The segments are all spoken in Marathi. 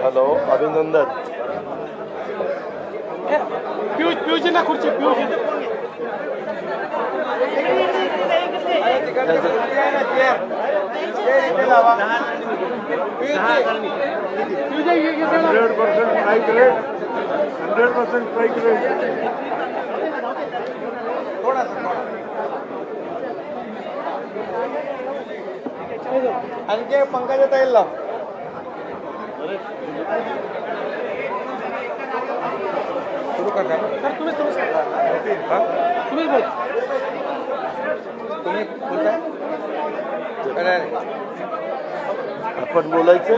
हॅलो, अभिनंदन. पियूजी ना खुर्ची पियूजी आणखी पंकजा ताईला लाव. सुरू करता सर तुम्ही बोल तुम्ही बोलताय. आपण बोलायचं.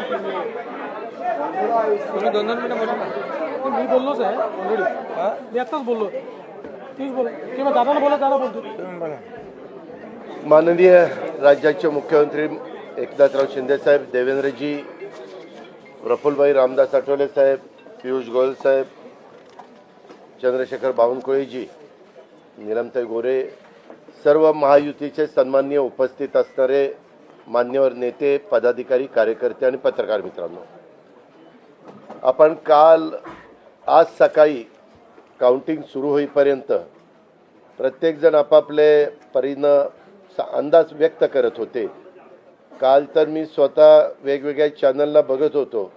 तुम्ही 2-2 मिनिटं बोला ना. मी बोललोच आहे ऑलरेडी. मी आत्ताच बोललो. तीच बोल किंवा दादाला बोला, दादा बोलतो. माननीय राज्याचे मुख्यमंत्री एकनाथराव शिंदे साहेब, देवेंद्रजी, प्रफुल्लभाई रामदास आठवले साहेब, पियुष गोयल साहेब, चंद्रशेखर बावनकुळेजी, नीलमताई गोरे, सर्व महायुतीचे सन्माननीय उपस्थित असणारे मान्यवर नेते, पदाधिकारी, कार्यकर्ते आणि पत्रकार मित्रांनो, आपण आज सकाळी काउंटिंग सुरू होईपर्यंत प्रत्येकजण आपापले परीनं अंदाज व्यक्त करत होते. काल तर मी स्वतः वेगवेगळ्या चॅनलला बघत होतो,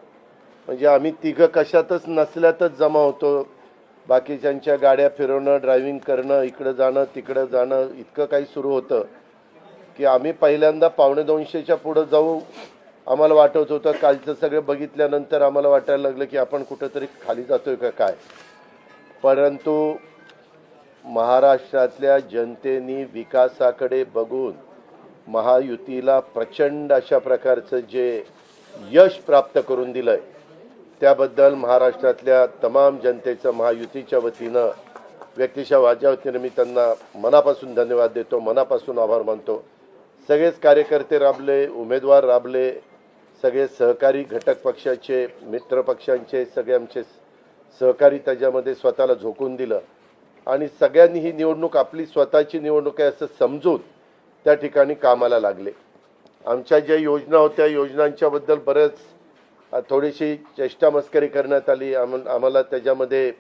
म्हणजे आम्ही तिघं कशातच नसल्यातच जमा होतो. बाकीच्यांच्या गाड्या फिरवणं, ड्रायव्हिंग करणं, इकडं जाणं तिकडं जाणं, इतकं काही सुरू होतं की आम्ही पहिल्यांदा 250च्या पुढं जाऊ आम्हाला वाटत होतं. कालचं सगळं बघितल्यानंतर आम्हाला वाटायला लागलं की आपण कुठंतरी खाली जातोय का काय. परंतु महाराष्ट्रातल्या जनतेने विकासाकडे बघून महायुतीला प्रचंड अशा प्रकारचं जे यश प्राप्त करून दिलंय, त्याबद्दल महाराष्ट्रातल्या तमाम जनतेचं महायुतीच्या वतीनं व्यक्तिशः माझ्या वतीनं मी त्यांना मनापासून धन्यवाद देतो, मनापासून आभार मानतो. सगळेच कार्यकर्ते राबले, उमेदवार राबले, सगळे सहकारी घटक पक्षाचे, मित्र पक्षांचे सगळे आमचे सहकारी त्याच्यामध्ये स्वतःला झोकून दिलं आणि सगळ्यांनी ही निवडणूक आपली स्वतःची निवडणूक आहे असं समजून त्या ठिकाणी कामाला लागले. आमच्या ज्या योजना होत्या, योजनांच्याबद्दल बरेच थोडीशी चेष्टा मस्करी करण्यात आली, आम्हाला त्याच्यामध्ये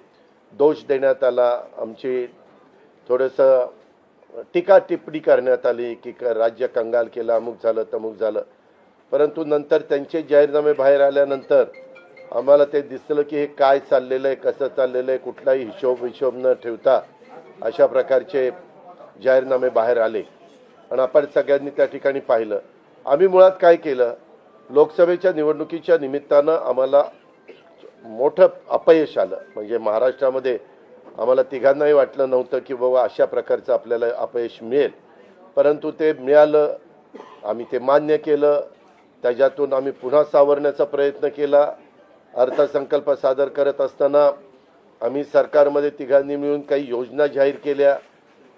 दोष देण्यात आला, आमची थोडंसं टीका टिप्पणी करण्यात आली की राज्य कंगाल केलं, अमुक झालं तमुक झालं. परंतु नंतर त्यांचे जाहीरनामे बाहेर आल्यानंतर आम्हाला ते दिसलं की हे काय चाललेलं आहे, कसं चाललेलं आहे, कुठलाही हिशोब न ठेवता अशा प्रकारचे जाहीरनामे बाहेर आले आणि आपण सगळ्यांनी त्या ठिकाणी पाहिलं. आम्ही मुळात काय केलं, लोकसभेच्या निवडणुकीच्या निमित्तानं आम्हाला मोठं अपयश आलं. म्हणजे महाराष्ट्रामध्ये आम्हाला तिघांनाही वाटलं नव्हतं की बाबा अशा प्रकारचं आपल्याला अपयश मिळेल, परंतु ते मिळालं. आम्ही ते मान्य केलं, त्याच्यातून आम्ही पुन्हा सावरण्याचा प्रयत्न केला. अर्थसंकल्प सादर करत असताना आम्ही सरकारमध्ये तिघांनी मिळून काही योजना जाहीर केल्या.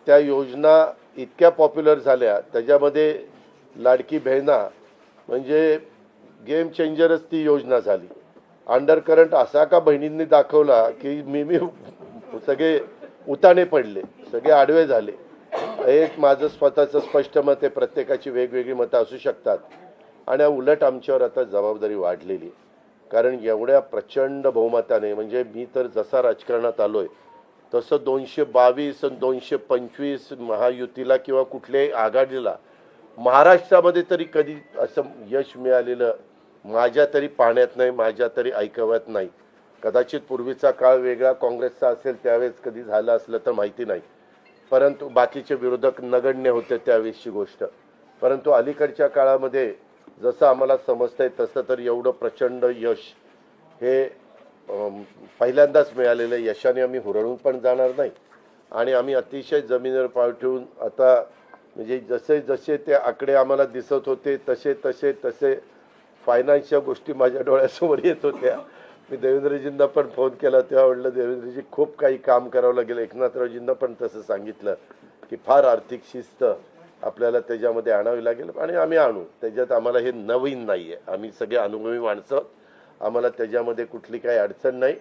त्या योजना इतक्या पॉप्युलर झाल्या, त्याच्यामध्ये लाडकी बहिणा म्हणजे गेम चेंजरच ती योजना झाली. अंडर करंट असा का बहिणींनी दाखवला की मी सगळे उताने पडले, सगळे आडवे झाले. एक माझं स्वतःचं स्पष्ट मत आहे, प्रत्येकाची वेगवेगळी मतं असू शकतात आणि उलट आमच्यावर आता जबाबदारी वाढलेली. कारण एवढ्या प्रचंड बहुमताने, म्हणजे मी तर जसा राजकारणात आलोय तसं 222 आणि 225 महायुतीला किंवा कुठल्याही आघाडीला महाराष्ट्रामध्ये तरी कधी असं यश मिळालेलं माझ्या तरी पाहण्यात नाही, माझ्या तरी ऐकवत नाही. कदाचित पूर्वीचा काळ वेगळा काँग्रेसचा असेल, त्यावेळेस कधी झालं असलं तर माहिती नाही, परंतु बाकीचे विरोधक नगण्य होते त्यावेळेसची गोष्ट. परंतु अलीकडच्या काळामध्ये जसं आम्हाला समजतंय तसं तर एवढं प्रचंड यश हे पहिल्यांदाच मिळालेलं यशाने आम्ही हुरळून पण जाणार नाही आणि आम्ही अतिशय जमिनीवर पाय ठेवून आता म्हणजे जसे जसे ते आकडे आम्हाला दिसत होते तसे तसे तसे फायनान्सच्या गोष्टी माझ्या डोळ्यासमोर येत होत्या. मी देवेंद्रजींना पण फोन केला तेव्हा म्हटलं देवेंद्रजी खूप काही काम करावं लागेल. एकनाथरावजींना पण तसं सांगितलं की फार आर्थिक शिस्त आपल्याला त्याच्यामध्ये आणावी लागेल आणि आम्ही आणू. त्याच्यात आम्हाला हे नवीन नाही आहे. आम्ही सगळे अनुभवी माणसं आहोत. आम्हाला त्याच्यामध्ये कुठली काही अडचण नाही.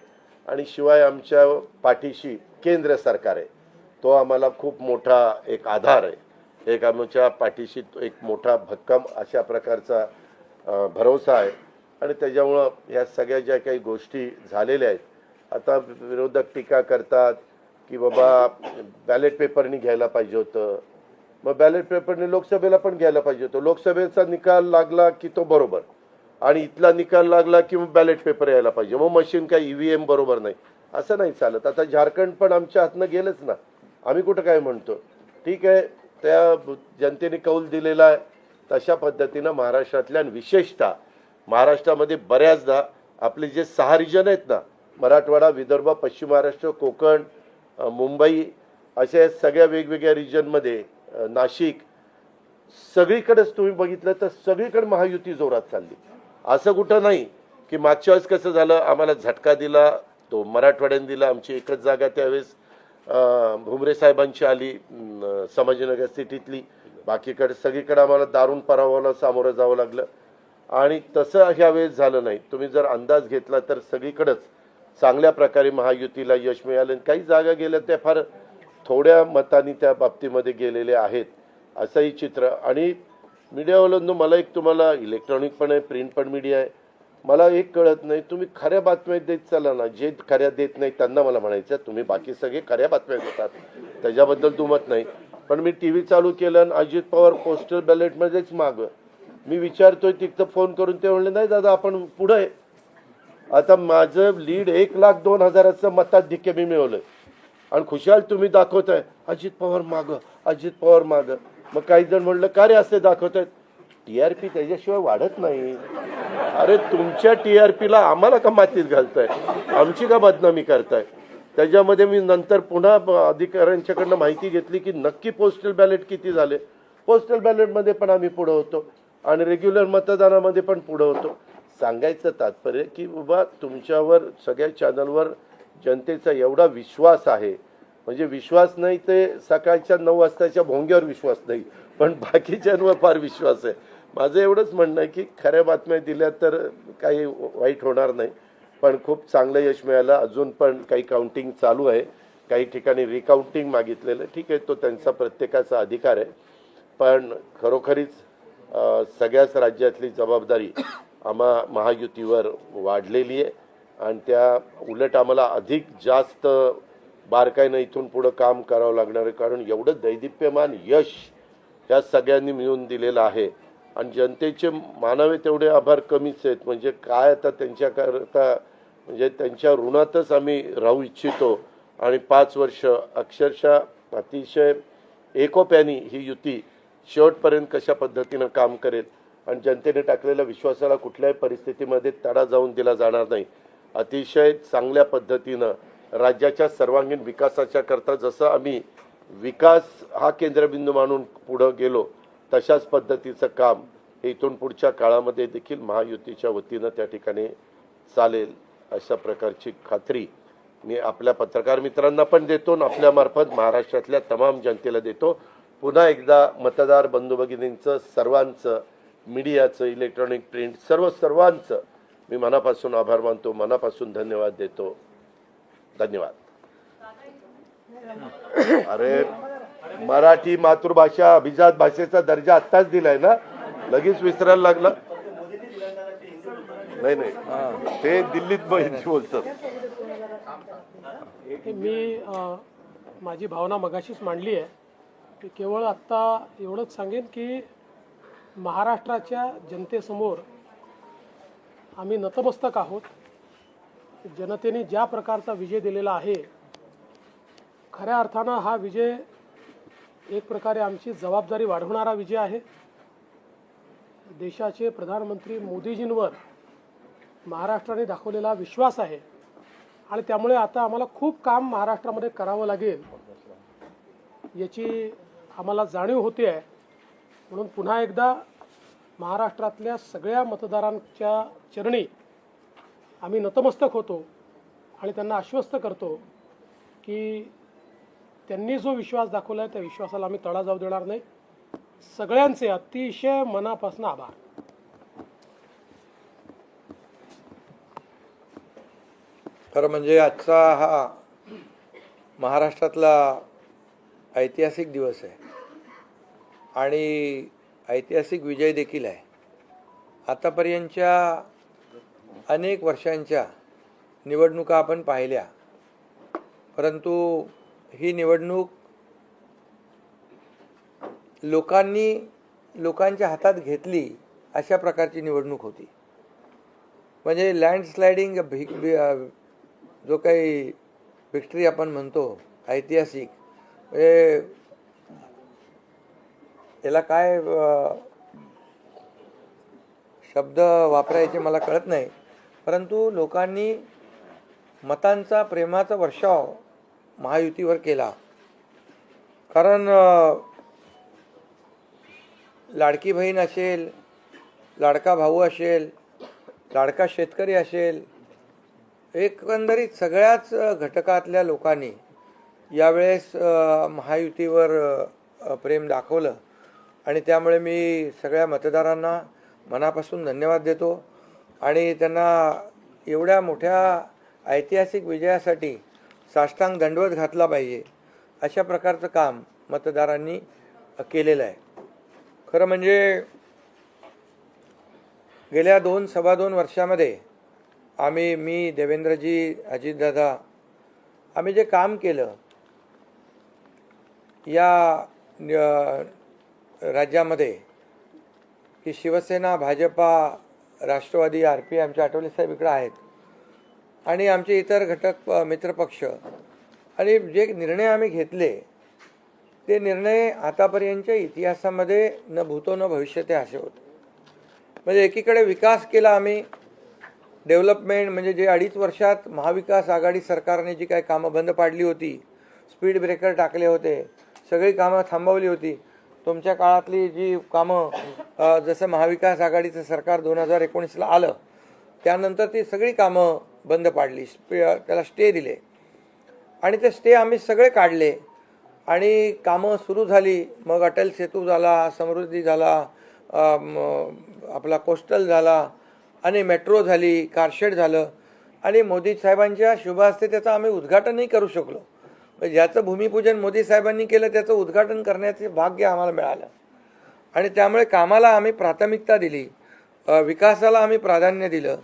आणि शिवाय आमच्या पाठीशी केंद्र सरकार आहे. तो आम्हाला खूप मोठा एक आधार आहे. एक आमच्या पाठीशी एक मोठा भक्कम अशा प्रकारचा भरोसा आहे. आणि त्याच्यामुळं ह्या सगळ्या ज्या काही गोष्टी झालेल्या आहेत, आता विरोधक टीका करतात की बाबा बॅलेट पेपरनी घ्यायला पाहिजे होतं. मग बॅलेट पेपरने लोकसभेला पण घ्यायला पाहिजे होतं. लोकसभेचा निकाल लागला की तो बरोबर, आणि इथला निकाल लागला की मग बॅलेट पेपर यायला पाहिजे. मग मशीन काय EVM बरोबर नाही असं नाही चालत. आता झारखंड पण आमच्या हातनं गेलंच ना. आम्ही कुठं काय म्हणतो, ठीक आहे, त्या जनतेने कौल दिलेला आहे. तशा पद्धतीनं महाराष्ट्रातल्या आणि विशेषतः महाराष्ट्रामध्ये बऱ्याचदा आपले जे 6 रिजन आहेत ना, मराठवाडा, विदर्भ, पश्चिम महाराष्ट्र, कोकण, मुंबई, अशा सगळ्या वेगवेगळ्या रिजनमध्ये, नाशिक, सगळीकडेच तुम्ही बघितलं तर सगळीकडे महायुती जोरात चालली. असं कुठं नाही की मागच्या वेळेस कसं झालं, आम्हाला झटका दिला तो मराठवाड्याने दिला. आमची एकच जागा त्यावेळेस भुमरे साहेबांची आली संभाजीनगर सिटीतली. बाकीकडे सगळीकडे आम्हाला दारुण पराभवाला सामोरं जावं लागलं. आणि तसं ह्या वेळेस झालं नाही. तुम्ही जर अंदाज घेतला तर सगळीकडेच चांगल्या प्रकारे महायुतीला यश मिळालं. काही जागा गेल्या त्या फार थोड्या मतांनी त्या बाबतीमध्ये गेलेले आहेत, असंही चित्र. आणि मीडियावाल्यांनो, मला एक तुम्हाला इलेक्ट्रॉनिक पण आहे, प्रिंट पण मीडिया आहे, मला एक कळत नाही, तुम्ही खऱ्या बातम्या देत चाला ना. जे खऱ्या देत नाही त्यांना मला म्हणायचं, तुम्ही बाकी सगळे खऱ्या बातम्या देतात, त्याच्याबद्दल दुमत नाही. पण मी TV चालू केलं आणि अजित पवार पोस्टल बॅलेटमध्येच मागं. मी विचारतोय तिथं फोन करून, ते म्हणले नाही दादा आपण पुढं आहे. आता माझं लीड 1,02,000 मताधिक्य मी मिळवलंय आणि खुशाल तुम्ही दाखवताय अजित पवार मागं, अजित पवार मागं. मग काही जण म्हणलं का रे असे दाखवतायत, TRP त्याच्याशिवाय वाढत नाही. अरे तुमच्या TRPला आम्हाला का मातीत घालताय, आमची का बदनामी करताय. त्याच्यामध्ये मी नंतर पुन्हा अधिकाऱ्यांच्याकडनं माहिती घेतली की नक्की पोस्टल बॅलेट किती झाले. पोस्टल बॅलेटमध्ये पण आम्ही पुढं होतो आणि रेग्युलर मतदानामध्ये पण पुढं होतो. सांगायचं तात्पर्य की बाबा तुमच्यावर सगळ्या चॅनलवर जनतेचा एवढा विश्वास आहे, म्हणजे विश्वास नाही ते सकाळच्या 9 वाजताच्या भोंग्यावर विश्वास नाही, पण बाकीच्यांवर फार विश्वास आहे. माझं एवढंच म्हणणं आहे की खऱ्या बातम्या दिल्या तर काही वाईट होणार नाही. पण खूप चांगलं यश मिळालं. अजून पण काही काउंटिंग चालू आहे, काही ठिकाणी रिकाउंटिंग मागितलेलं. ठीक आहे, तो त्यांचा प्रत्येकाचा अधिकार आहे. पण खरोखरीच सगळ्याच राज्यातली जबाबदारी महायुतीवर वाढलेली आहे आणि त्या उलट आम्हाला अधिक जास्त बारकाईनं इथून पुढं काम करावं लागणार आहे. कारण एवढं दैदिप्यमान यश या सगळ्यांनी मिळवून दिलेलं आहे आणि जनतेचे मानावे तेवढे आभार कमीच आहेत. म्हणजे काय आता त्यांच्याकरता, म्हणजे त्यांच्या ऋणातच आम्ही राहू इच्छितो. आणि 5 वर्ष अक्षरशः अतिशय एकोप्याने ही युती शेवटपर्यंत कशा पद्धतीनं काम करेल आणि जनतेने टाकलेल्या विश्वासाला कुठल्याही परिस्थितीमध्ये तडा जाऊन दिला जाणार नाही. अतिशय चांगल्या पद्धतीनं राज्याच्या सर्वांगीण विकासाच्या करता जसं आम्ही विकास हा केंद्रबिंदू मानून पुढं गेलो, तशाच पद्धतीचं काम हे इथून पुढच्या काळामध्ये देखील महायुतीच्या वतीनं त्या ठिकाणी चालेल, अशा प्रकारची खात्री मी आपल्या पत्रकार मित्रांना पण देतो आणि आपल्यामार्फत महाराष्ट्रातल्या तमाम जनतेला देतो. पुन्हा एकदा मतदार बंधू भगिनींचं, सर्वांचं, मीडियाचं, इलेक्ट्रॉनिक, प्रिंट, सर्वांचं मी मनापासून आभार मानतो, मनापासून धन्यवाद देतो. धन्यवाद. अरे मराठी मातृभाषा अभिजात भाषेचा दर्जा आत्ताच दिलाय ना, लगेच विसरायला लागला. नाही ते दिल्लीत बोलतात. मी माझी भावना मगाशीच मांडली आहे की केवळ आत्ता एवढंच सांगेन की महाराष्ट्राच्या जनतेसमोर आम्ही नतमस्तक आहोत. जनतेने ज्या प्रकारचा विजय दिलेला आहे, खऱ्या अर्थानं हा विजय एक प्रकारे आमची जबाबदारी वाढवणारा विजय आहे. देशाचे प्रधानमंत्री मोदीजींवर महाराष्ट्राने दाखवलेला विश्वास आहे आणि त्यामुळे आता आम्हाला खूप काम महाराष्ट्रामध्ये करावं लागेल याची आम्हाला जाणीव होते आहे. म्हणून पुन्हा एकदा महाराष्ट्रातल्या सगळ्या मतदारांच्या चरणी आम्ही नतमस्तक होतो आणि त्यांना आश्वस्त करतो की त्यांनी जो विश्वास दाखवला आहे त्या विश्वासाला आम्ही तडा जाऊ देणार नाही. सगळ्यांचे अतिशय मनापासून आभार. खरं म्हणजे आजचा हा महाराष्ट्रातला ऐतिहासिक दिवस आहे आणि ऐतिहासिक विजय देखील आहे. आतापर्यंतच्या अनेक वर्षांच्या निवडणुका आपण पाहिल्या, परंतु ही निवडणूक लोकांच्या हातात घेतली अशा प्रकारची निवडणूक होती. म्हणजे लँडस्लायडिंग जो काही विक्ट्री आपण म्हणतो ऐतिहासिक, म्हणजे याला काय शब्द वापरायचे मला कळत नाही, परंतु लोकांनी मतांचा प्रेमाचा वर्षाव महायुतीवर केला. कारण लाडकी बहीण असेल, लाडका भाऊ असेल, लाडका शेतकरी असेल, एकंदरीत सगळ्याच घटकातल्या लोकांनी यावेळेस महायुतीवर प्रेम दाखवलं आणि त्यामुळे मी सगळ्या मतदारांना मनापासून धन्यवाद देतो आणि त्यांना एवढ्या मोठ्या ऐतिहासिक विजयासाठी साष्टांग दंडवत घातला पाहिजे अशा प्रकारचं काम मतदारांनी केलेलं आहे. खरं म्हणजे गेल्या 2-2.25 वर्षामध्ये मी देवेंद्रजी, अजितदादा, आम्ही जे काम केलं या राज्यामध्ये की शिवसेना, भाजपा, राष्ट्रवादी, RP, आमचे आठवले साहेब इकडे आहेत आणि आमचे इतर घटक मित्रपक्ष, आणि जे निर्णय आम्ही घेतले ते निर्णय आतापर्यंतच्या इतिहासामध्ये न भूतो न भविष्यते असे होते. म्हणजे एकीकडे विकास केला आम्ही, डेव्हलपमेंट, म्हणजे जे 2.5 वर्षात महाविकास आघाडी सरकारने जी काही कामं बंद पाडली होती, स्पीड ब्रेकर टाकले होते, सगळी कामं थांबवली होती. तुमच्या काळातली जी कामं, जसं महाविकास आघाडीचं सरकार 2019ला आलं त्यानंतर ती सगळी कामं बंद पाडली, त्याला स्टे दिले आणि ते स्टे आम्ही सगळे काढले आणि कामं सुरू झाली. मग अटल सेतू झाला, समृद्धी झाला, आपला कोस्टल झाला आणि मेट्रो झाली, कारशेड झालं आणि मोदी साहेबांच्या शुभ हस्ते त्याचं आम्ही उद्घाटनही करू शकलो. ज्याचं भूमिपूजन मोदी साहेबांनी केलं त्याचं उद्घाटन करण्याचे भाग्य आम्हाला मिळालं आणि त्यामुळे कामाला आम्ही प्राथमिकता दिली, विकासाला आम्ही प्राधान्य दिलं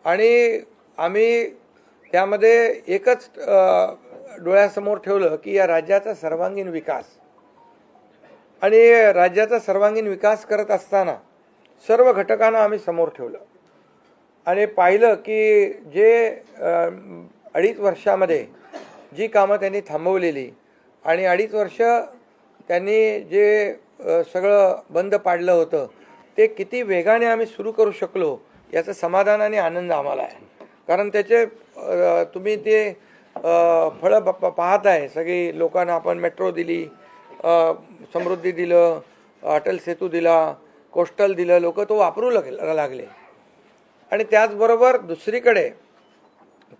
आणि आम्ही त्यामध्ये एकच डोळ्यासमोर ठेवलं की या राज्याचा सर्वांगीण विकास. आणि राज्याचा सर्वांगीण विकास करत असताना सर्व घटकांना आम्ही समोर ठेवलं आणि पाहिलं की जे 2.5 वर्षामध्ये जी कामं त्यांनी थांबवलेली आणि 2.5 वर्ष त्यांनी जे सगळं बंद पाडलं होतं ते किती वेगाने आम्ही सुरू करू शकलो याचं समाधान आणि आनंद आम्हाला आहे. कारण त्याचे तुम्ही ते फळं पाहत आहे. सगळी लोकांना आपण मेट्रो दिली, समृद्धी दिलं, अटल सेतू दिला, कोस्टल दिलं, लोक तो वापरू लागले. आणि त्याचबरोबर दुसरीकडे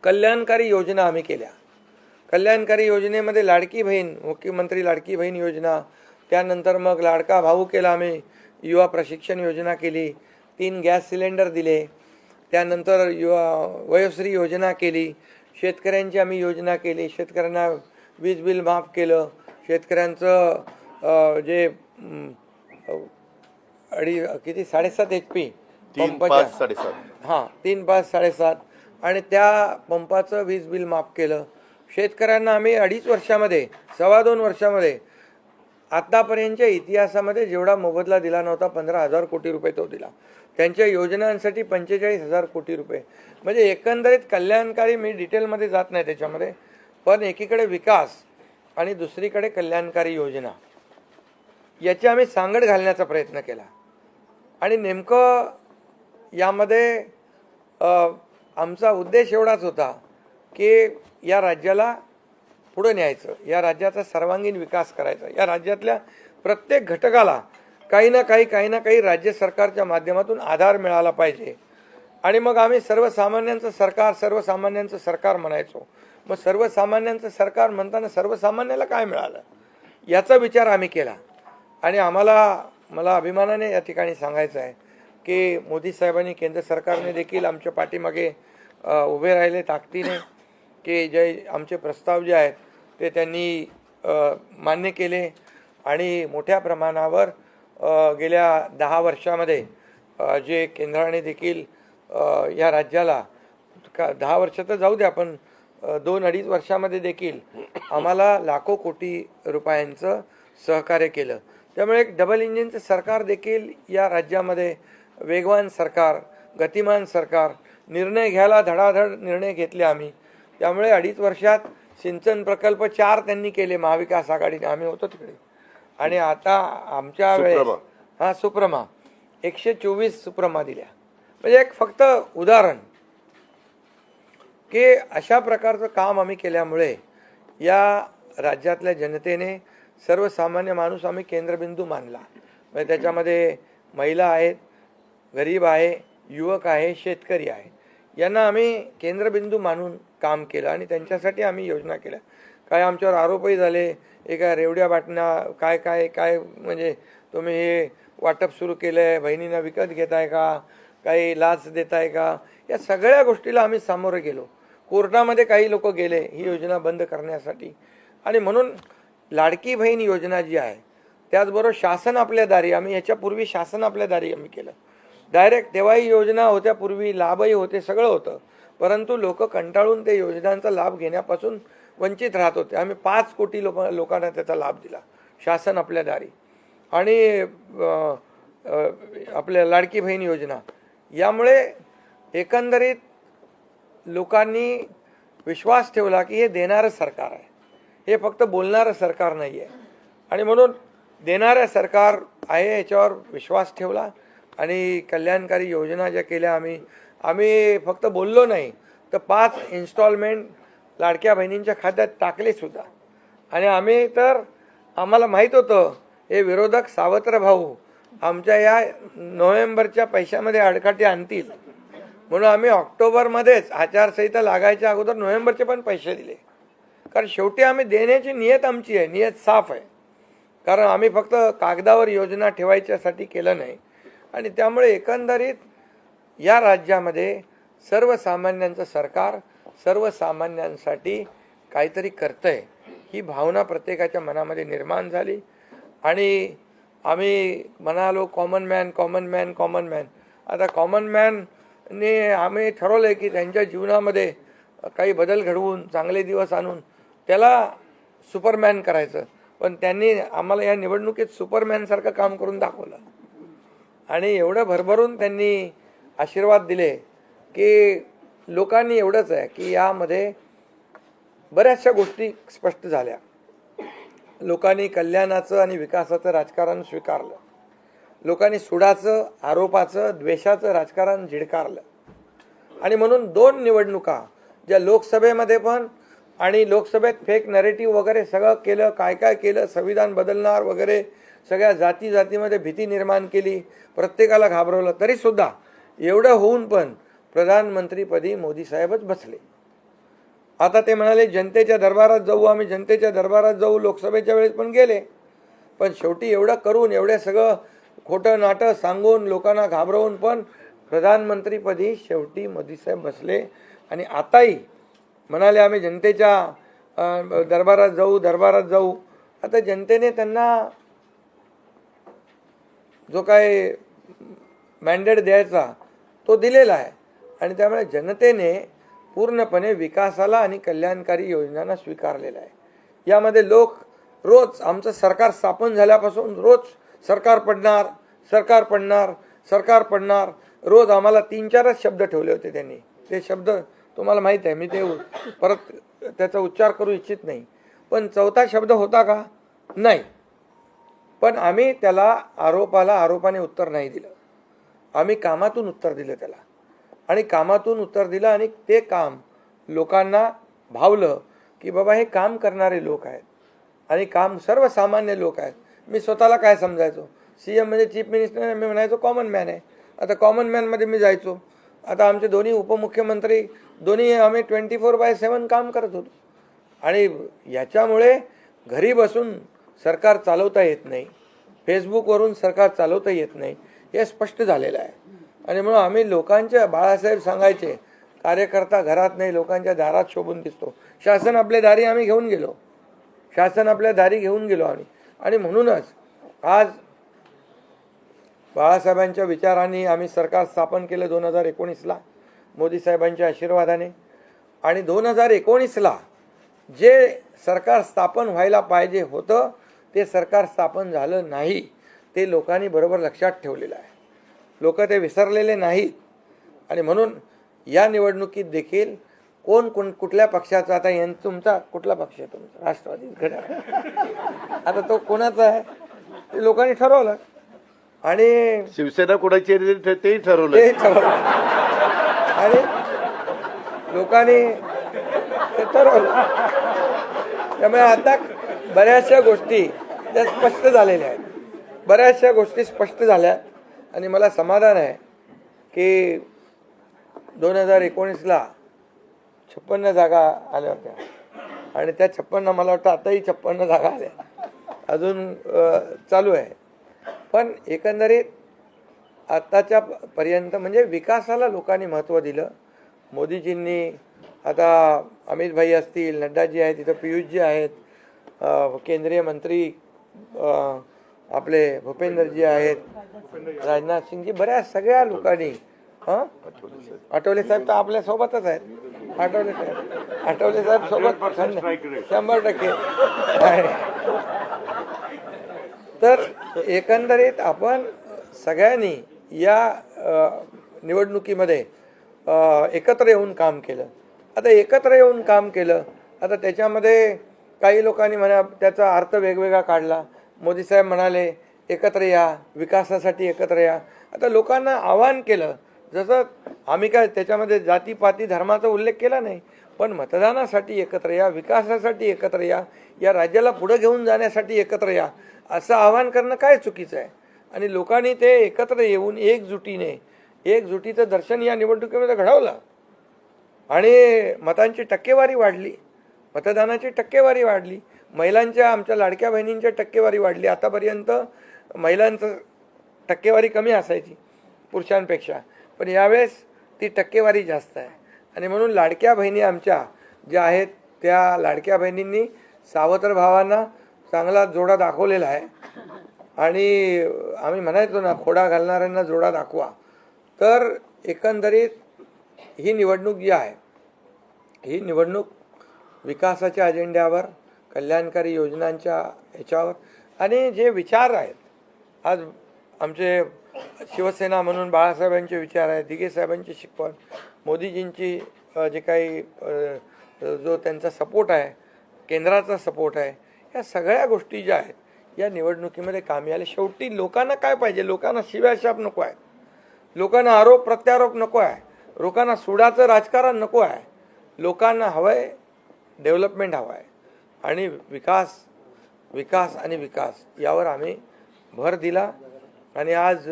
कल्याणकारी योजना आम्ही केल्या. कल्याणकारी योजनेमध्ये लाडकी बहीण, मुख्यमंत्री लाडकी बहीण योजना, त्यानंतर मग लाडका भाऊ केला आम्ही, युवा प्रशिक्षण योजना केली, 3 गॅस सिलेंडर दिले, त्यानंतर वयोश्री योजना केली, शेतकऱ्यांची आम्ही योजना केली, शेतकऱ्यांना वीज बिल माफ केलं, शेतकऱ्यांचं जे 7.5 HP 3-5-7.5 3, 5, 7.5 आणि त्या पंपाचं वीज बिल माफ केलं. शेतकऱ्यांना आम्ही 2.5 वर्षामध्ये, 2.25 वर्षामध्ये आतापर्यंतच्या इतिहासामध्ये जेवढा मोबदला दिला नव्हता 15,000 कोटी रुपये तो दिला. त्यांच्या योजनांसाठी 45,000 कोटी रुपये. म्हणजे एकंदरीत कल्याणकारी, मी डिटेलमध्ये जात नाही त्याच्यामध्ये, पण एकीकडे विकास आणि दुसरीकडे कल्याणकारी योजना याची आम्ही सांगड घालण्याचा प्रयत्न केला. आणि नेमकं यामध्ये आमचा उद्देश एवढाच होता की या राज्याला पुढे न्यायचं, या राज्याचा सर्वांगीण विकास करायचा, या राज्यातल्या प्रत्येक घटकाला काही ना काही राज्य सरकारच्या माध्यमातून आधार मिळाला पाहिजे. आणि मग आम्ही सर्वसामान्यांचं सरकार म्हणायचो. मग सर्वसामान्यांचं सरकार म्हणताना सर्वसामान्याला काय मिळालं याचा विचार आम्ही केला आणि मला अभिमानाने या ठिकाणी सांगायचं आहे की मोदी साहेबांनी, केंद्र सरकारने देखील आमच्या पाठीमागे उभे राहिले ताकदीने, की जे आमचे प्रस्ताव जे आहेत ते त्यांनी मान्य केले आणि मोठ्या प्रमाणावर गेल्या 10 वर्षामध्ये जे केंद्राने देखील या राज्याला 10 वर्ष तर जाऊ द्या, पण 2-2.5 वर्षामध्ये देखील आम्हाला लाखो कोटी रुपयांचं सहकार्य केलं. त्यामुळे एक डबल इंजिनचं सरकार देखील या राज्यामध्ये, वेगवान सरकार, गतिमान सरकार, निर्णय घ्यायला धडाधड निर्णय घेतले आम्ही. त्यामुळे 2.5 वर्षात सिंचन प्रकल्प 4 त्यांनी केले महाविकास आघाडीने, आम्ही होतो तिकडे. आणि आता आमच्या वेळेस सुप्रमा 124 सुप्रमा दिल्या. म्हणजे एक फक्त उदाहरण की अशा प्रकारचं काम आम्ही केल्यामुळे या राज्यातल्या जनतेने, सर्वसामान्य माणूस आम्ही केंद्रबिंदू मानला. म्हणजे त्याच्यामध्ये महिला आहेत, गरीब आहे, युवक आहे, शेतकरी आहे, यांना आम्ही केंद्रबिंदू मानून काम केलं आणि त्यांच्यासाठी आम्ही योजना केल्या. काय आमच्यावर आरोपही झाले, एका रेवड्या बाटण्या काय काय काय म्हणजे तुम्ही हे वाटप सुरू केलं आहे, बहिणींना विकत घेताय का, काही लाच देताय का, या सगळ्या गोष्टीला आम्ही सामोरे गेलो. कोर्टामध्ये काही लोक गेले ही योजना बंद करण्यासाठी. आणि म्हणून लाडकी बहीण योजना जी आहे, त्याचबरोबर शासन आपल्या दारी, आम्ही याच्यापूर्वी शासन आपल्या दारी आम्ही केलं. डायरेक्ट तेव्हाही योजना होत्या, पूर्वी लाभही होते, सगळं होतं, परंतु लोक कंटाळून ते योजनांचा लाभ घेण्यापासून वंचित राहत होते. आम्ही 5 कोटी लोकांना त्याचा लाभ दिला, शासन आपल्या दारी. आणि आपल्या लाडकी बहीण योजना, यामुळे एकंदरीत लोकांनी विश्वास ठेवला की हे देणारं सरकार आहे, हे फक्त बोलणारं सरकार नाही आहे. आणि म्हणून देणारं सरकार आहे याच्यावर विश्वास ठेवला आणि कल्याणकारी योजना ज्या केल्या आम्ही फक्त बोललो नाही, तर 5 इन्स्टॉलमेंट लाडक्या बहिणींच्या खात्यात टाकले सुद्धा. आणि आम्हाला माहीत होतं हे विरोधक सावत्र भाऊ आमच्या या नोव्हेंबरच्या पैशामध्ये अडकाटी आणतील, म्हणून आम्ही ऑक्टोबरमध्येच आचारसंहिता लागायच्या अगोदर नोव्हेंबरचे पण पैसे दिले. कारण शेवटी आम्ही देण्याची नियत आमची आहे, नियत साफ आहे. कारण आम्ही फक्त कागदावर योजना ठेवायच्यासाठी केलं नाही. आणि त्यामुळे एकंदरीत या राज्यामध्ये सर्वसामान्यांचं सरकार सर्वसामान्यांसाठी काहीतरी करतंय ही भावना प्रत्येकाच्या मनामध्ये निर्माण झाली. आणि आम्ही म्हणालो कॉमन मॅन. आता कॉमन मॅनने आम्ही ठरवलं की त्यांच्या जीवनामध्ये काही बदल घडवून, चांगले दिवस आणून त्याला सुपरमॅन करायचं. पण त्यांनी आम्हाला या निवडणुकीत सुपरमॅनसारखं काम करून दाखवलं आणि एवढं भरभरून त्यांनी आशीर्वाद दिले की लोकांनी एवढंच आहे की यामध्ये बऱ्याचशा गोष्टी स्पष्ट झाल्या. लोकांनी कल्याणाचं आणि विकासाचं राजकारण स्वीकारलं. लोकांनी सुडाचं, आरोपाचं, द्वेषाचं राजकारण झिडकारलं. आणि म्हणून 2 निवडणुका ज्या लोकसभेमध्ये पण आणि लोकसभेत फेक नरेटिव्ह वगैरे सगळं केलं, काय काय केलं, संविधान बदलणार वगैरे, सगळ्या जातीमध्ये भीती निर्माण केली, प्रत्येकाला घाबरवलं. तरीसुद्धा एवढं होऊन पण प्रधानमंत्रीपदी मोदी साहेबच बसले. आता ते म्हणाले जनतेच्या दरबारात जाऊ, आम्ही जनतेच्या दरबारात जाऊ, लोकसभेच्या वेळेस पण गेले. पण शेवटी एवढं करून, एवढं सगळं खोटं नाटं सांगून, लोकांना घाबरवून पण प्रधानमंत्रीपदी शेवटी मोदी साहेब बसले. आणि आताही म्हणाले आम्ही जनतेच्या दरबारात जाऊ. आता जनतेने त्यांना जो काय मॅन्डेट द्यायचा तो दिलेला आहे. आणि त्यामुळे जनतेने पूर्णपणे विकासाला आणि कल्याणकारी योजनांना स्वीकारलेला आहे. यामध्ये लोक रोज आमचं सरकार स्थापन झाल्यापासून रोज सरकार पडणार रोज आम्हाला 3-4च शब्द ठेवले होते त्यांनी. ते शब्द तुम्हाला माहीत आहे, मी ते परत त्याचा उच्चार करू इच्छित नाही. पण 4था शब्द होता का? नाही. पण आम्ही त्याला आरोपाने उत्तर नाही दिलं. आम्ही कामातून उत्तर दिलं त्याला. आणि कामातून उत्तर दिलं आणि ते काम लोकांना भावलं की बाबा हे काम करणारे लोक आहेत आणि काम सर्वसामान्य लोक आहेत. मी स्वतःला काय समजायचो, CM म्हणजे चीफ मिनिस्टर, मी म्हणायचो कॉमन मॅन आहे. आता कॉमन मॅनमध्ये मी जायचो. आता आमचे दोन्ही उपमुख्यमंत्री दोन्ही आम्ही 24/7 काम करत होतो. आणि याच्यामुळे घरी बसून सरकार चालवता येत नाही. फेसबुकवरून सरकार चालवता येत नाही, हे स्पष्ट झालेलं आहे. आणि म्हणून आम्ही लोकांच्या, बाळासाहेब सांगायचे, कार्यकर्ता घरात नाही लोकांच्या दारात शोभून दिसतो. शासन आपल्या दारी आम्ही घेऊन गेलो, शासन आपल्या दारी घेऊन गेलो आम्ही. आणि म्हणूनच आज बाळासाहेबांच्या विचारांनी आम्ही सरकार स्थापन केलं 2019ला मोदी साहेबांच्या आशीर्वादाने. आणि 2019ला जे सरकार स्थापन व्हायला पाहिजे होतं ते सरकार स्थापन झालं नाही, ते लोकांनी बरोबर लक्षात ठेवलेलं आहे. लोक ते विसरलेले नाहीत. आणि म्हणून या निवडणुकीत देखील कोण कुठल्या पक्षाचा, आता तुमचा कुठला पक्ष आहे? तुमचा राष्ट्रवादी घड्याळ. आता तो कोणाचा आहे ते लोकांनी ठरवलं. आणि शिवसेना कोणाची आहे तेही ठरवलं. ते ठरवलं आणि लोकांनी ते ठरवलं. त्यामुळे आता बऱ्याचशा गोष्टी त्या स्पष्ट झालेल्या आहेत, बऱ्याचशा गोष्टी स्पष्ट झाल्या. आणि मला समाधान आहे की 2019ला 56 जागा आल्या होत्या आणि त्या 56 मला वाटतं आताही 56 जागा आल्या, अजून चालू आहे. पण एकंदरीत आत्ताच्या पर्यंत म्हणजे विकासाला लोकांनी महत्त्व दिलं. मोदीजींनी, आता अमित भाई असतील, नड्डाजी आहेत, तिथं पियुषजी आहेत, केंद्रीय मंत्री आपले भूपेंद्रजी आहेत, राजनाथ सिंगजी, बऱ्याच सगळ्या लोकांनी, आठवले साहेब तर आपल्या सोबतच आहेत, आठवले साहेब सोबत 100%. तर एकंदरीत आपण सगळ्यांनी या निवडणुकीमध्ये एकत्र येऊन काम केलं. आता एकत्र येऊन काम केलं, आता त्याच्यामध्ये काही लोकांनी म्हणा त्याचा अर्थ वेगवेगळा काढला. मोदी साहेब म्हणाले एकत्र या, विकासासाठी एकत्र या. आता लोकांना आवाहन केलं, जसं आम्ही काय त्याच्यामध्ये जातीपाती धर्माचा उल्लेख केला नाही, पण मतदानासाठी एकत्र या, विकासासाठी एकत्र या, या राज्याला पुढे घेऊन जाण्यासाठी एकत्र या, असं आवाहन करणं काय चुकीचं आहे. आणि लोकांनी ते एकत्र येऊन एकजुटीचं दर्शन या निवडणुकीमध्ये घडवलं. आणि मतांची टक्केवारी वाढली, मतदानाची टक्केवारी वाढली, महिलांच्या, आमच्या लाडक्या बहिणींच्या टक्केवारी वाढली. आतापर्यंत महिलांचं टक्केवारी कमी असायची पुरुषांपेक्षा, पण यावेळेस ती टक्केवारी जास्त आहे. आणि म्हणून लाडक्या बहिणी आमच्या ज्या आहेत त्या लाडक्या बहिणींनी सावत्र भावांना चांगला जोडा दाखवलेला आहे. आणि आम्ही म्हणायचो ना, खोडा घालणाऱ्यांना जोडा दाखवा. तर एकंदरीत ही निवडणूक जी आहे, ही निवडणूक विकासाच्या अजेंड्यावर, कल्याणकारी योजनांच्या ह्याच्यावर आणि जे विचार आहेत, आज आमचे शिवसेना म्हणून बाळासाहेबांचे विचार आहेत, दिघे साहेबांची शिकवण, मोदीजींची जे काही जो त्यांचा सपोर्ट आहे, केंद्राचा सपोर्ट आहे, या सगळ्या गोष्टी ज्या आहेत या निवडणुकीमध्ये कामी आले. शेवटी लोकांना काय पाहिजे? लोकांना शिव्याशाप नको आहे, लोकांना आरोप प्रत्यारोप नको आहे, लोकांना सुडाचं राजकारण नको आहे. लोकांना हवं आहे डेव्हलपमेंट हवं आहे आणि विकास आणि विकास यावर आम्ही भर दिला. आणि आज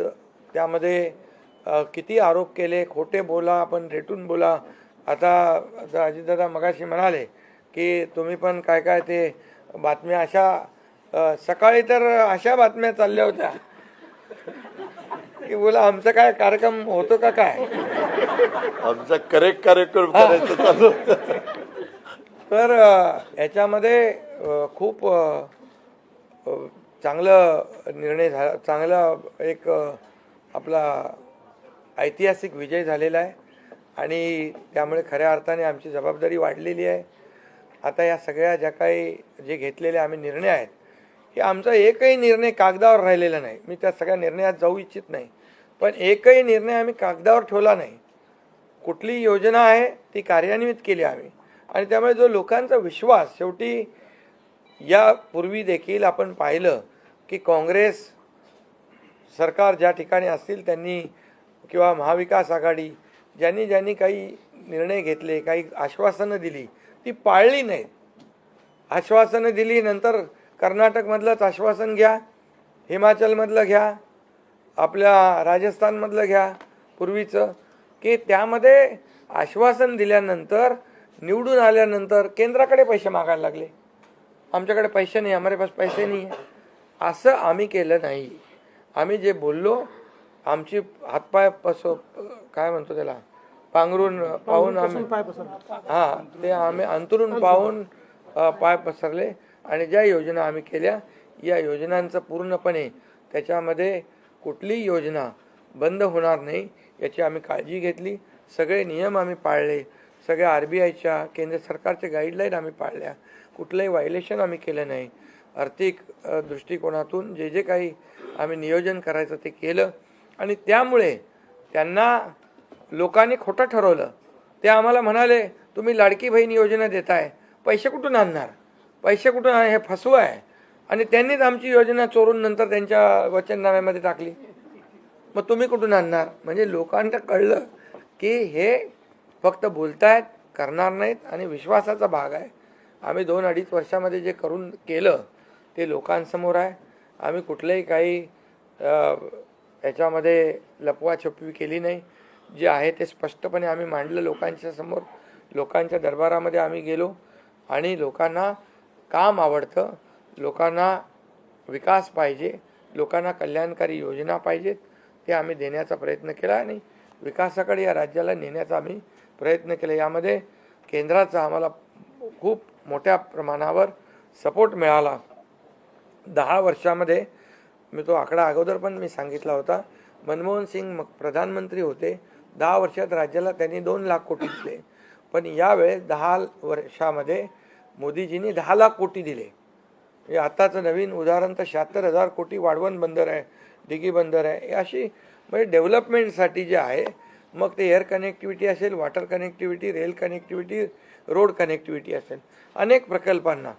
त्यामध्ये किती आरोप केले, खोटे बोला, आपण रेटून बोला. आता अजितदादा मगाशी म्हणाले की तुम्ही पण काय काय ते बातम्या अशा, सकाळी तर अशा बातम्या चालल्या होत्या की बोला आमचा काय कार्यक्रम होतो का काय, आमचा करेक्ट कार्यक्रम करायचं चालू. तर याच्यामध्ये खूप चांगलं निर्णय झाला, चांगला एक आपला ऐतिहासिक विजय झालेला आहे. आणि त्यामुळे खऱ्या अर्थाने आमची जबाबदारी वाढलेली आहे. आता या सगळ्या ज्या काही जे घेतलेले आम्ही निर्णय आहेत, हे आमचा एकही निर्णय कागदावर राहिलेला नाही. मी त्या सगळ्या निर्णयात जाऊ इच्छित नाही, पण एकही निर्णय आम्ही कागदावर ठेवला नाही. कुठली योजना आहे ती कार्यान्वित केली आम्ही. आणि त्यामुळे जो लोकांचा विश्वास, शेवटी यापूर्वी देखील आपण पाहिलं की काँग्रेस सरकार ज्या ठिकाणी असतील त्यांनी किंवा महाविकास आघाडी ज्यांनी काही निर्णय घेतले, काही आश्वासनं दिली, ती पाळली नाहीत. आश्वासनं दिली, नंतर कर्नाटकमधलंच आश्वासन घ्या, हिमाचलमधलं घ्या, आपल्या राजस्थानमधलं घ्या पूर्वीचं, की त्यामध्ये आश्वासन दिल्यानंतर निवडून आल्यानंतर केंद्राकडे पैसे मागायला लागले. आमच्याकडे पैसे नाही, हमारे पास पैसे नाही आहे. असं आम्ही केलं नाही. आम्ही जे बोललो, आमची हातपाय काय म्हणतो त्याला, पांघरून पाहून आम्ही पाय पसरला. हां, ते आम्ही अंतरून पाहून पाय पसरले. आणि ज्या योजना आम्ही केल्या, या योजनांचं पूर्णपणे त्याच्यामध्ये कुठलीही योजना बंद होणार नाही याची आम्ही काळजी घेतली. सगळे नियम आम्ही पाळले, सगळ्या RBIच्या केंद्र सरकारच्या गाईडलाईन आम्ही पाळल्या, कुठलंही व्हायलेशन आम्ही केलं नाही. आर्थिक दृष्टिकोनातून जे जे काही आम्ही नियोजन करायचं ते केलं. आणि त्यामुळे त्यांना लोकांनी खोटं ठरवलं. ते आम्हाला म्हणाले, तुम्ही लाडकी बहीण योजना देताय, पैसे कुठून आणणार, पैसे कुठून हे फसवं आहे. आणि त्यांनीच आमची योजना चोरून नंतर त्यांच्या वचननाम्यामध्ये टाकली. मग तुम्ही कुठून आणणार. म्हणजे लोकांना कळलं की हे फक्त बोलतायत, करणार नाहीत. आणि विश्वासाचा भाग आहे. आम्ही 2-2.5 वर्षामध्ये जे केलं ते लोकांसमोर आहे. आम्ही कुठलंही काही याच्यामध्ये लपवाछपवी केली नाही. जे आहे ते स्पष्टपणे आम्ही मांडलं लोकांच्या समोर. लोकांच्या दरबारामध्ये आम्ही गेलो आणि लोकांना काम आवडतं, लोकांना विकास पाहिजे, लोकांना कल्याणकारी योजना पाहिजेत, ते आम्ही देण्याचा प्रयत्न केला आणि विकासाकडे या राज्याला नेण्याचा आम्ही प्रयत्न केला. यामध्ये केंद्राचा आम्हाला खूप मोठ्या प्रमाणावर सपोर्ट मिळाला. 10 वर्षामध्ये, मी तो आकडा अगोदर पण मी सांगितला होता, मनमोहन सिंग प्रधानमंत्री होते, 10 वर्षात राज्याला त्यांनी 2 लाख कोटी दिले. पण यावेळेस 10 वर्षामध्ये मोदीजींनी 10 लाख कोटी दिले. म्हणजे आताचं नवीन उदाहरण तर 76,000 कोटी वाढवण बंदर आहे, दिघी बंदर आहे. अशी म्हणजे डेव्हलपमेंटसाठी जे आहे, मग ते एअर कनेक्टिव्हिटी असेल, water connectivity, rail connectivity, road connectivity असेल, अनेक प्रकल्पांना,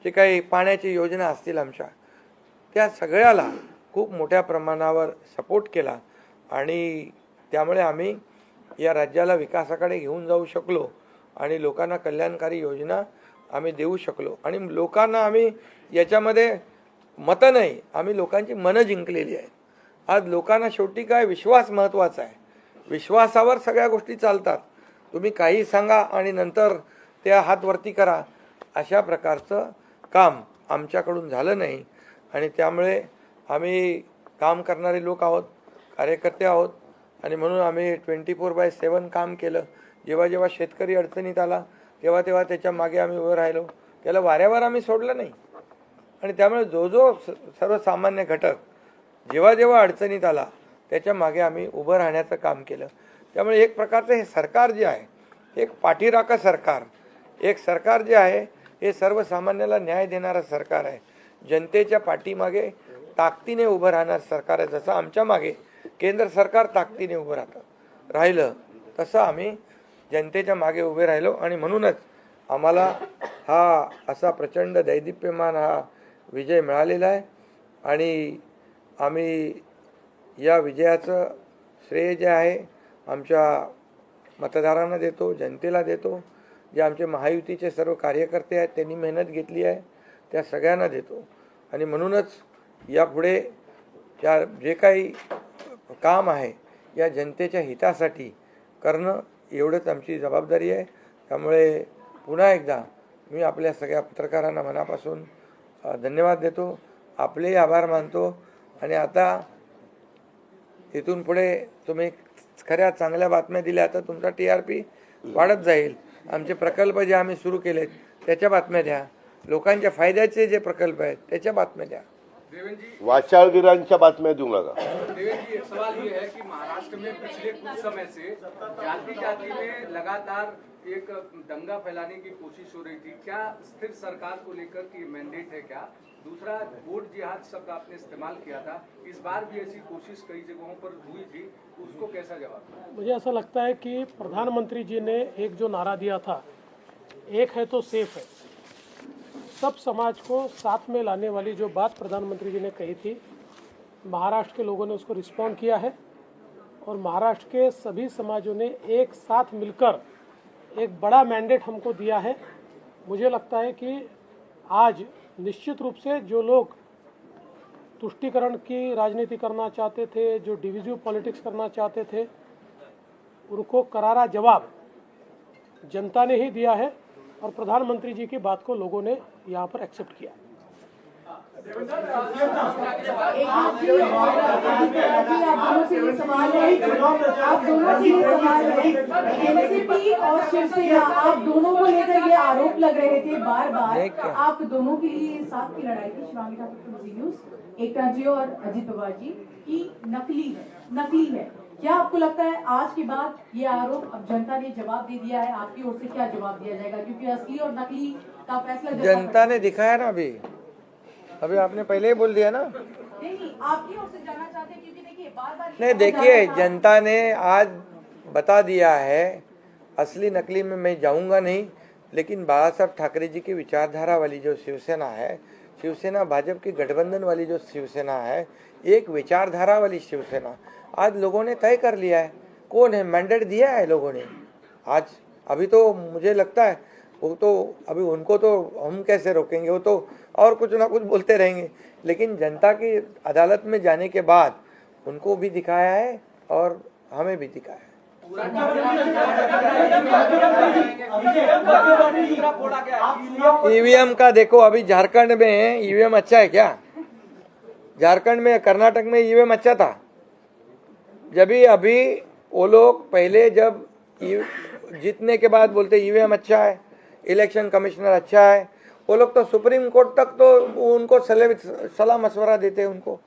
जे काही पाण्याची योजना असतील आमच्या, त्या सगळ्याला खूप मोठ्या प्रमाणावर सपोर्ट केला. आणि त्यामुळे आम्ही या राज्याला विकासाकडे घेऊन जाऊ शकलो आणि लोकांना कल्याणकारी योजना आम्ही देऊ शकलो. आणि लोकांना आम्ही याच्यामध्ये मतं नाही, आम्ही लोकांची मनं जिंकलेली आहेत. आज लोकांना शेवटी काय, विश्वास महत्त्वाचा आहे. विश्वासावर सगळ्या गोष्टी चालतात. तुम्ही काही सांगा आणि नंतर त्या हात वरती करा, अशा प्रकारचं काम आमच्याकडून झालं नाही. आणि त्यामुळे आम्ही काम करणारे लोक आहोत, कार्यकर्ते आहोत. आणि म्हणून आम्ही 24/7 काम केलं. जेव्हा जेव्हा शेतकरी अडचणीत आला तेव्हा तेव्हा त्याच्या मागे आम्ही उभं राहिलो. त्याला वाऱ्यावर आम्ही सोडलं नाही. आणि त्यामुळे जो सर्वसामान्य घटक जेव्हा जेव्हा अडचणीत आला त्याच्या मागे आम्ही उभं राहण्याचं काम केलं. त्यामुळे एक प्रकारचं हे सरकार जे आहे, एक पाठीराखा सरकार, एक सरकार जे आहे हे सर्वसामान्याला न्याय देणारं सरकार आहे. जनतेच्या पाठीमागे ताकदीने उभं राहणार सरकार आहे. जसं आमच्या मागे केंद्र सरकार ताकदीने उभं राहिलं, तसं आम्ही जनतेच्या मागे उभे राहिलो. आणि म्हणूनच आम्हाला हा असा प्रचंड दैदिप्यमान हा विजय मिळालेला आहे. आणि आम्ही या विजयाचं श्रेय जे आहे आमच्या मतदारांना देतो, जनतेला देतो. जे आमचे महायुतीचे सर्व कार्यकर्ते आहेत त्यांनी मेहनत घेतली आहे त्या सगळ्यांना देतो. आणि म्हणूनच यापुढे जे काही काम आहे या जनतेच्या हितासाठी करणं एवढंच आमची जबाबदारी आहे. त्यामुळे पुन्हा एकदा मी आपल्या सगळ्या पत्रकारांना मनापासून धन्यवाद देतो, आपलेही आभार मानतो. आणि आता इथून पुढे तुम्ही खऱ्या चांगल्या बातम्या दिल्या तर तुमचा TRP वाढत जाईल. आमचे प्रकल्प जे आम्ही सुरू केलेत त्याच्या बातम्या द्या, लोकांच्या फायद्याचे जे प्रकल्प आहेत त्याच्या बातम्या द्या. वाचाळवीरांच्या बातम्या देऊ नका. देवेंद्र जी, एक सवाल ये है कि महाराष्ट्र में पिछले कुछ समय से जाति जाति में लगातार एक दंगा फैलाने की कोशिश हो रही थी. क्या स्थिर सरकार को लेकर की मैंडेट है क्या? दूसरा, वोट जिहाद शब्द आपने इस्तेमाल किया था, इस बार भी ऐसी कोशिश कई जगहों पर हुई थी, उसको कैसा जवाब? मुझे ऐसा लगता है कि प्रधानमंत्री जी ने एक जो नारा दिया था, एक है तो सेफ है, सब समाज को साथ में लाने वाली जो बात प्रधानमंत्री जी ने कही थी, महाराष्ट्र के लोगों ने उसको रिस्पॉन्ड किया है. और महाराष्ट्र के सभी समाजों ने एक साथ मिलकर एक बड़ा मैंडेट हमको दिया है. मुझे लगता है कि आज निश्चित रूप से जो लोग तुष्टीकरण की राजनीति करना चाहते थे, जो डिविजिव पॉलिटिक्स करना चाहते थे, उनको करारा जवाब जनता ने ही दिया है. और प्रधानमंत्री जी की बात को लोगों ने यहाँ पर एक्सेप्ट किया. एनसीपी और शिवसेना आप दोनों को लेकर ये आरोप लग रहे थे बार बार, आप दोनों के लिए साथ की लड़ाई थी शिवांगी ठाकुर न्यूज एकता जी और अजित पवार जी की नकली है। क्या आपको लगता है आज के बाद ये आरोप अब जनता ने जवाब दे दिया है, आपकी ओर से क्या जवाब दिया जाएगा, क्योंकि असली और नकली का फैसला जनता ने दिखाया ना अभी आपने पहले ही बोल दिया ना। नहीं, आपकी ओर से जानना चाहते हैं क्योंकि देखिए बार-बार नहीं, देखिए जनता ने आज बता दिया है, असली नकली में मैं जाऊंगा नहीं, लेकिन बाला साहब ठाकरे जी की विचारधारा वाली जो शिवसेना है, शिवसेना भाजपा की गठबंधन वाली जो शिवसेना है, एक विचारधारा वाली शिवसेना आज लोगों ने तय कर लिया है। कौन है, मैंडेट दिया है लोगों ने आज। अभी तो मुझे लगता है वो तो अभी उनको तो हम कैसे रोकेंगे, वो तो और कुछ ना कुछ बोलते रहेंगे, लेकिन जनता की अदालत में जाने के बाद उनको भी दिखाया है और हमें भी दिखाया है। ईवीएम का देखो, अभी झारखंड में ईवीएम अच्छा है क्या? झारखंड में, कर्नाटक में ईवीएम अच्छा था। जब भी अभी वो लोग पहले जब जीतने के बाद बोलते ईवीएम अच्छा है, इलेक्शन कमिश्नर अच्छा है, वो लोग तो सुप्रीम कोर्ट तक तो उनको सलाह मशवरा देते हैं उनको।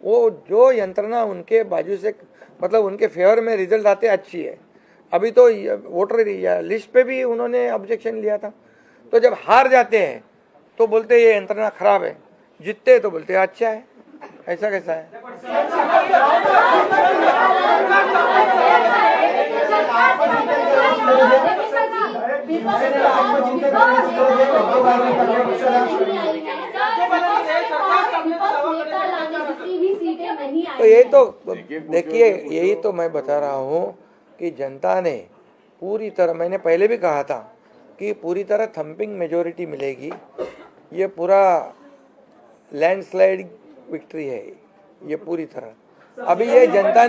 वो जो यंत्रणा उनके बाजू से मतलब उनके फेवर में रिजल्ट आते अच्छी है। अभी तो वोटर लिस्ट पे भी उन्होंने ऑब्जेक्शन लिया था। तो जब हार जाते हैं तो बोलते ये यंत्रणा खराब है, जीतते हैं तो बोलते हैं अच्छा है। ऐसा कैसा है? तो यही तो देखिए, यही तो मैं बता रहा हूँ कि जनता ने पूरी तरह, मैंने पहले भी कहा था कि पूरी तरह थम्पिंग मेजोरिटी मिलेगी। ये पूरा लैंडस्लाइड विक्ट्री है ये पूरी तरह। अभी ये जनता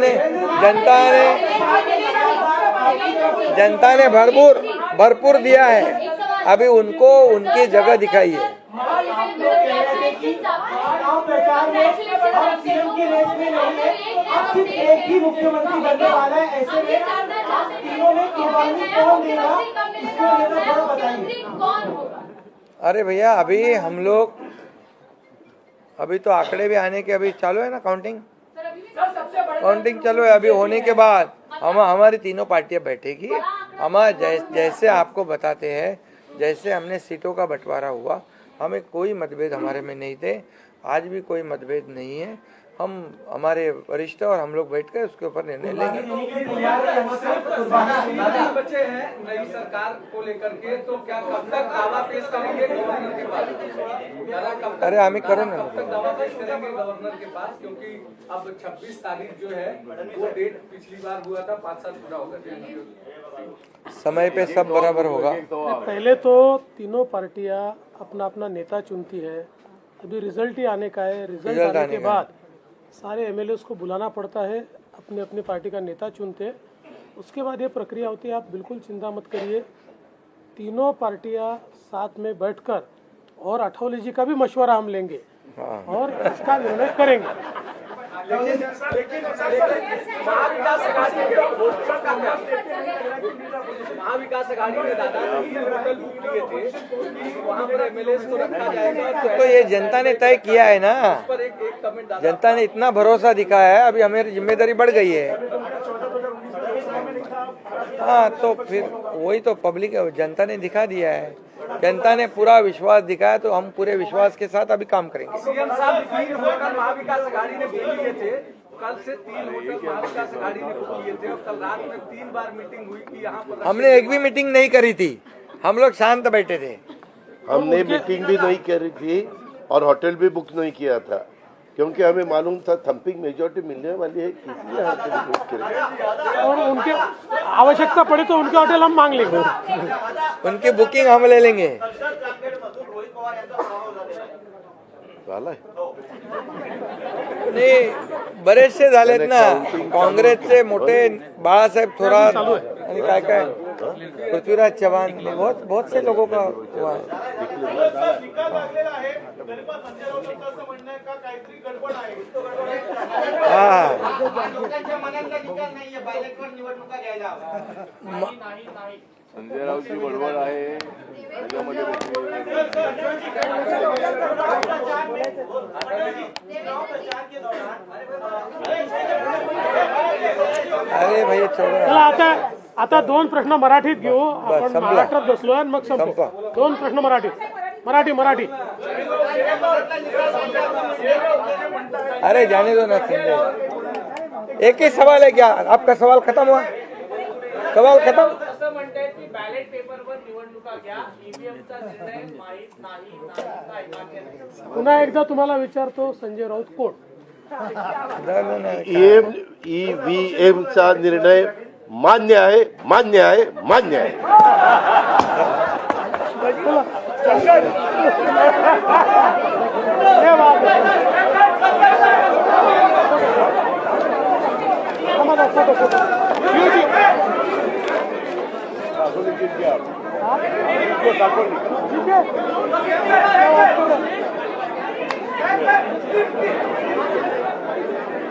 ने भरपूर दिया है। अभी उनको उनकी जगह दिखाई है। मुख्यमंत्री बनने वाला है, ऐसे में तीनों में कुर्बानी कौन देगा, इसको लेकर बताइए। अरे भैया, अभी हम लोग अभी तो आंकड़े भी आने के अभी चालू है ना, काउंटिंग चालू है। अभी होने के बाद हमारी तीनों पार्टियां बैठेगी। हम जैसे आपको बताते हैं, जैसे हमने सीटों का बंटवारा हुआ, हमें कोई मतभेद हमारे में नहीं थे, आज भी कोई मतभेद नहीं है। हम हमारे वरिष्ठ और हम लोग बैठकर उसके ऊपर निर्णय लेंगे। बच्चे हैं नई सरकार को लेकर के, तो क्या कब तक दावा पेश करेंगे गवर्नर के पास? अरे हमें करो ना, कब तक दावा पेश करेंगे गवर्नर के पास? क्योंकि अब 26 तारीख जो है वो डेट पिछली बार हुआ था, 5 साल पूरा होगा। समय पे सब बराबर होगा। पहले तो तीनों पार्टियां अपना अपना नेता चुनती है। अभी रिजल्ट ही आने का है। रिजल्ट आने के बाद सारे एमएलएस को बुलाना पड़ता है, अपने अपने पार्टी का नेता चुनते हैं, उसके बाद ये प्रक्रिया होती है। आप बिल्कुल चिंता मत करिए, तीनों पार्टियां साथ में बैठकर और अठौली जी का भी मशवरा हम लेंगे और इसका निर्णय करेंगे। महाविकास अघाड़ी ने दादा होटल बुक किए थे, वहाँ पर एमएलए को रखा जाएगा। तो ये जनता ने तय किया है ना, पर एक कमेंट दादा, जनता ने इतना भरोसा दिखाया है, अभी हमारी जिम्मेदारी बढ़ गई है। हाँ, तो फिर वही तो पब्लिक जनता ने दिखा दिया है। जनता ने पूरा विश्वास दिखाया, तो हम पूरे विश्वास के साथ अभी काम करेंगे। सीएम साहब 3 होटल महाविकास अघाड़ी ने बुक किए थे, कल से 3 होटल महाविकास अघाड़ी ने बुक किए थे और कल रात में 3 बार मीटिंग हुई कि यहाँ पर हमने एक भी मीटिंग नहीं करी थी, हम लोग शांत बैठे थे। हमने मीटिंग भी नहीं करी थी और होटल भी बुक नहीं किया था, क्योंकि हमें मालूम था थम्पिंग मेजोरिटी मिलने वाली है, इसलिए होटल बुक करें। और उनके आवश्यकता पड़े तो उनके होटल हम मांग लेंगे, उनकी बुकिंग हम ले लेंगे। नाही, बरेचसे झालेत ना, काँग्रेसचे मोठे बाळासाहेब थोरात आणि काय काय पृथ्वीराज चव्हाण ने बहुत बहुत से लोगों का हुआ है. विकास लागलेला आहे तरी पण संजय राऊतांचं असं म्हणणं आहे का काहीतरी गडबड आहे. हा लोकांच्या मनातला विकास नाहीये बॅलेटवर निवडणुका घ्यायला संजय राऊतची बडबड आहे त्याच्यामध्ये अरे भाई छोड़ो चला आता दोन प्रश्न मराठीत घेऊ. आपण संपला. महाराष्ट्रात बसलोय आणि मग संपू. संपा. दोन प्रश्न मराठी. अरे जाने दो ना संजय. एक ही सवाल है क्या? आपका सवाल खत्म हुआ? सवाल खत्म. असं म्हणतायत की बॅलेट पेपरवर निवडणुका घ्या ईव्हीएमचा निर्णय माहीत नाही. पुन्हा एकदा तुम्हाला विचारतो, संजय राऊत कोण? ईव्हीएमचा निर्णय मान्य आहे. हे बाप रे. आम्हाला फोटो.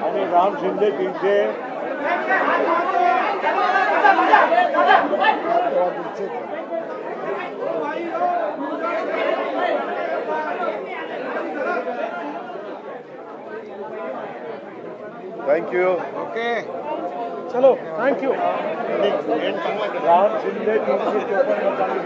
आणि राम शिंदे 300 थँक्यू. चलो, थँक्यू. राम शिंदे 354 मतांनी